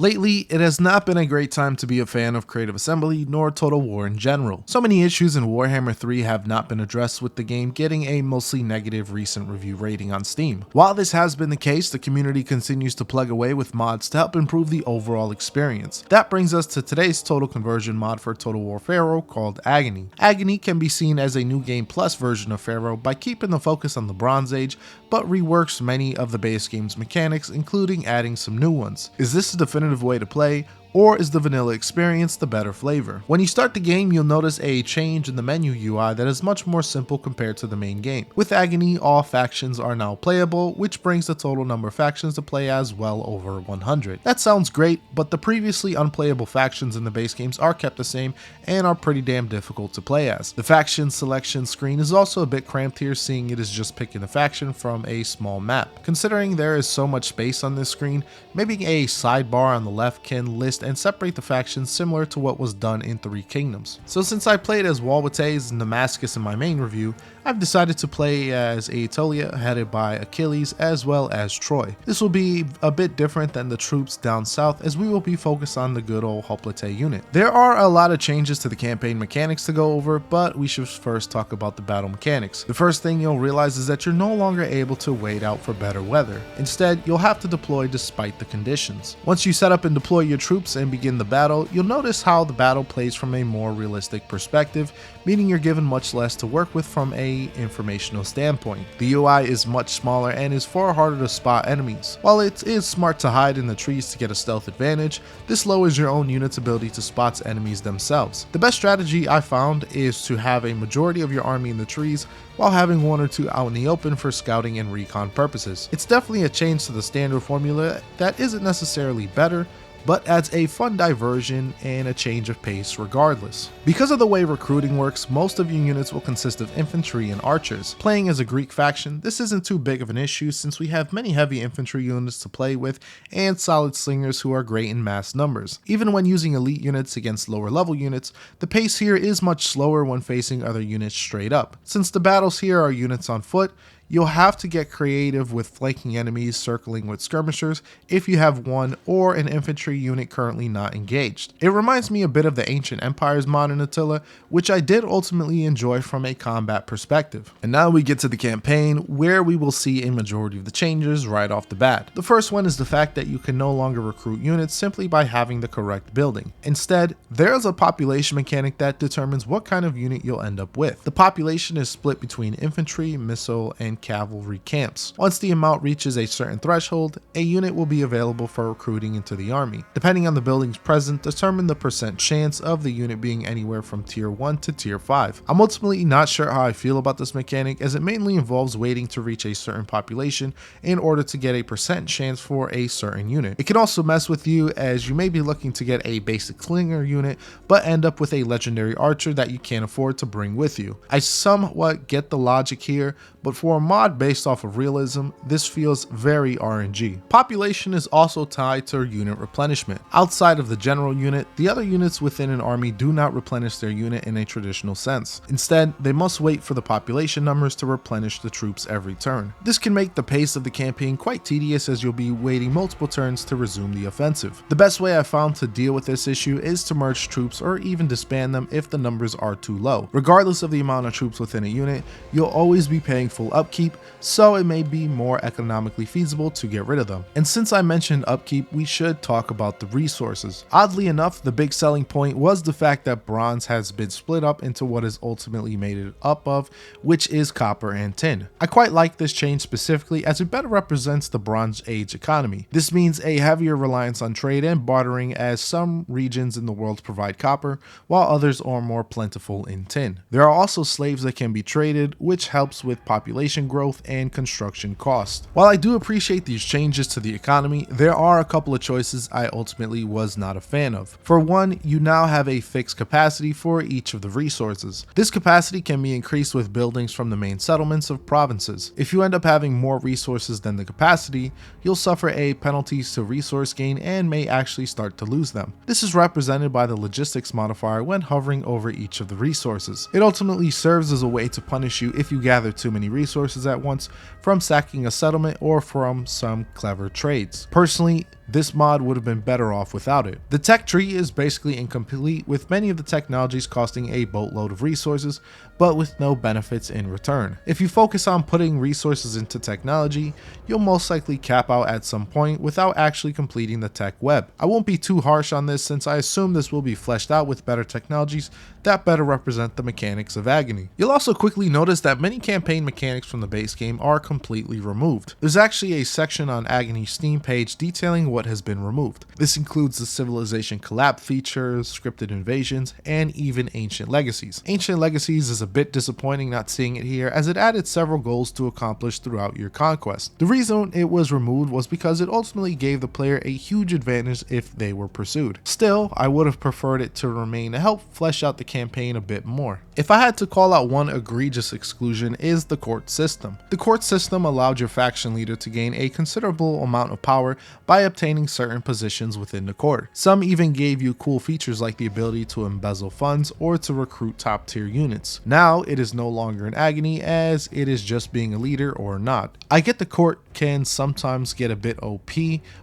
Lately, it has not been a great time to be a fan of Creative Assembly nor Total War in general. So many issues in Warhammer 3 have not been addressed, with the game getting a mostly negative recent review rating on Steam. While this has been the case, the community continues to plug away with mods to help improve the overall experience. That brings us to today's total conversion mod for Total War Pharaoh called Agony. Agony can be seen as a new game plus version of Pharaoh by keeping the focus on the Bronze Age, but reworks many of the base game's mechanics, including adding some new ones. Is this a definitive way to play, or is the vanilla experience the better flavor? When you start the game, you'll notice a change in the menu UI that is much more simple compared to the main game. With Agony, all factions are now playable, which brings the total number of factions to play as well over 100. That sounds great, but the previously unplayable factions in the base games are kept the same and are pretty damn difficult to play as. The faction selection screen is also a bit cramped here, seeing it is just picking a faction from a small map. Considering there is so much space on this screen, maybe a sidebar on the left can list and separate the factions similar to what was done in Three Kingdoms. So since I played as Walwates and Damascus in my main review, I've decided to play as Aetolia, headed by Achilles, as well as Troy. This will be a bit different than the troops down south, as we will be focused on the good old Hoplite unit. There are a lot of changes to the campaign mechanics to go over, but we should first talk about the battle mechanics. The first thing you'll realize is that you're no longer able to wait out for better weather. Instead, you'll have to deploy despite the conditions. Once you set up and deploy your troops and begin the battle, you'll notice how the battle plays from a more realistic perspective, meaning you're given much less to work with from a informational standpoint. The UI is much smaller and is far harder to spot enemies. While it is smart to hide in the trees to get a stealth advantage, this lowers your own unit's ability to spot enemies themselves. The best strategy I found is to have a majority of your army in the trees while having one or two out in the open for scouting and recon purposes. It's definitely a change to the standard formula that isn't necessarily better, but adds a fun diversion and a change of pace regardless. Because of the way recruiting works, most of your units will consist of infantry and archers. Playing as a Greek faction, this isn't too big of an issue since we have many heavy infantry units to play with and solid slingers who are great in mass numbers. Even when using elite units against lower level units, the pace here is much slower when facing other units straight up. Since the battles here are units on foot, you'll have to get creative with flanking enemies circling with skirmishers if you have one or an infantry unit currently not engaged. It reminds me a bit of the Ancient Empires mod in Attila, which I did ultimately enjoy from a combat perspective. And now we get to the campaign, where we will see a majority of the changes right off the bat. The first one is the fact that you can no longer recruit units simply by having the correct building. Instead, there is a population mechanic that determines what kind of unit you'll end up with. The population is split between infantry, missile, and cavalry camps. Once the amount reaches a certain threshold, a unit will be available for recruiting into the army. Depending on the buildings present, determine the percent chance of the unit being anywhere from tier 1 to tier 5. I'm ultimately not sure how I feel about this mechanic, as it mainly involves waiting to reach a certain population in order to get a percent chance for a certain unit. It can also mess with you, as you may be looking to get a basic slinger unit but end up with a legendary archer that you can't afford to bring with you. I somewhat get the logic here, but for a mod based off of realism, this feels very RNG. Population is also tied to unit replenishment. Outside of the general unit, the other units within an army do not replenish their unit in a traditional sense. Instead, they must wait for the population numbers to replenish the troops every turn. This can make the pace of the campaign quite tedious, as you'll be waiting multiple turns to resume the offensive. The best way I found to deal with this issue is to merge troops or even disband them if the numbers are too low. Regardless of the amount of troops within a unit, you'll always be paying full upkeep, so it may be more economically feasible to get rid of them. And since I mentioned upkeep, we should talk about the resources. Oddly enough, the big selling point was the fact that bronze has been split up into what is ultimately made it up of, which is copper and tin. I quite like this change specifically, as it better represents the Bronze Age economy. This means a heavier reliance on trade and bartering, as some regions in the world provide copper, while others are more plentiful in tin. There are also slaves that can be traded, which helps with population growth and construction cost. While I do appreciate these changes to the economy, there are a couple of choices I ultimately was not a fan of. For one, you now have a fixed capacity for each of the resources. This capacity can be increased with buildings from the main settlements of provinces. If you end up having more resources than the capacity, you'll suffer a penalties to resource gain and may actually start to lose them. This is represented by the logistics modifier when hovering over each of the resources. It ultimately serves as a way to punish you if you gather too many resources at once from sacking a settlement or from some clever trades. Personally, this mod would have been better off without it. The tech tree is basically incomplete, with many of the technologies costing a boatload of resources, but with no benefits in return. If you focus on putting resources into technology, you'll most likely cap out at some point without actually completing the tech web. I won't be too harsh on this, since I assume this will be fleshed out with better technologies that better represent the mechanics of Agony. You'll also quickly notice that many campaign mechanics from the base game are completely removed. There's actually a section on Agony's Steam page detailing what has been removed. This includes the civilization collapse features, scripted invasions, and even ancient legacies. Ancient legacies is a bit disappointing not seeing it here, as it added several goals to accomplish throughout your conquest. The reason it was removed was because it ultimately gave the player a huge advantage if they were pursued. Still, I would have preferred it to remain to help flesh out the campaign a bit more. If I had to call out one egregious exclusion, is the court system. The court system allowed your faction leader to gain a considerable amount of power by obtaining certain positions within the court. Some even gave you cool features like the ability to embezzle funds or to recruit top tier units. Now it is no longer an Agony, as it is just being a leader or not. I get the court can sometimes get a bit OP,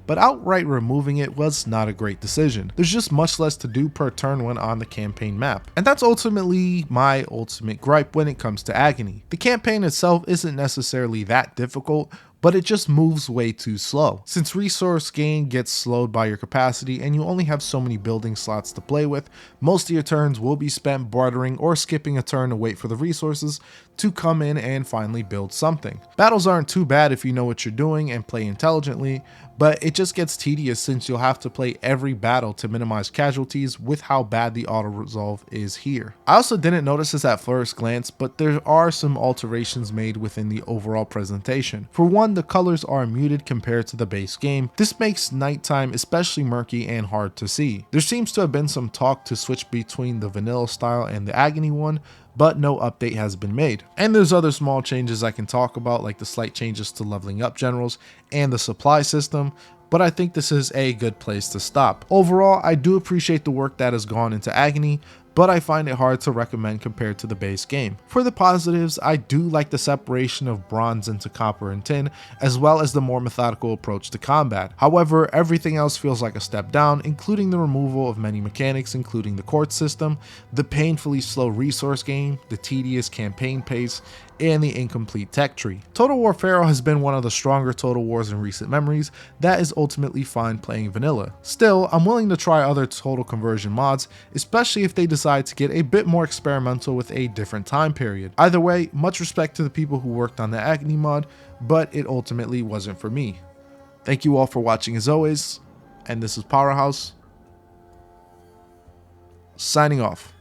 but outright removing it was not a great decision. There's just much less to do per turn when on the campaign map. And that's ultimately my ultimate gripe when it comes to Agony. The campaign itself isn't necessarily that difficult, but it just moves way too slow. Since resource gain gets slowed by your capacity and you only have so many building slots to play with, most of your turns will be spent bartering or skipping a turn to wait for the resources to come in and finally build something. Battles aren't too bad if you know what you're doing and play intelligently, but it just gets tedious since you'll have to play every battle to minimize casualties with how bad the auto resolve is here. I also didn't notice this at first glance, but there are some alterations made within the overall presentation. For one, the colors are muted compared to the base game. This makes nighttime especially murky and hard to see. There seems to have been some talk to switch between the vanilla style and the Agony one, but no update has been made. And there's other small changes I can talk about, like the slight changes to leveling up generals and the supply system, but I think this is a good place to stop. Overall, I do appreciate the work that has gone into Agony, but I find it hard to recommend compared to the base game. For the positives, I do like the separation of bronze into copper and tin, as well as the more methodical approach to combat. However, everything else feels like a step down, including the removal of many mechanics, including the court system, the painfully slow resource gain, the tedious campaign pace, and the incomplete tech tree. Total War Pharaoh has been one of the stronger Total Wars in recent memories that is ultimately fine playing vanilla. Still, I'm willing to try other total conversion mods, especially if they decide to get a bit more experimental with a different time period. Either way, much respect to the people who worked on the Agony mod, but it ultimately wasn't for me. Thank you all for watching as always, and this is Powerhouse, signing off.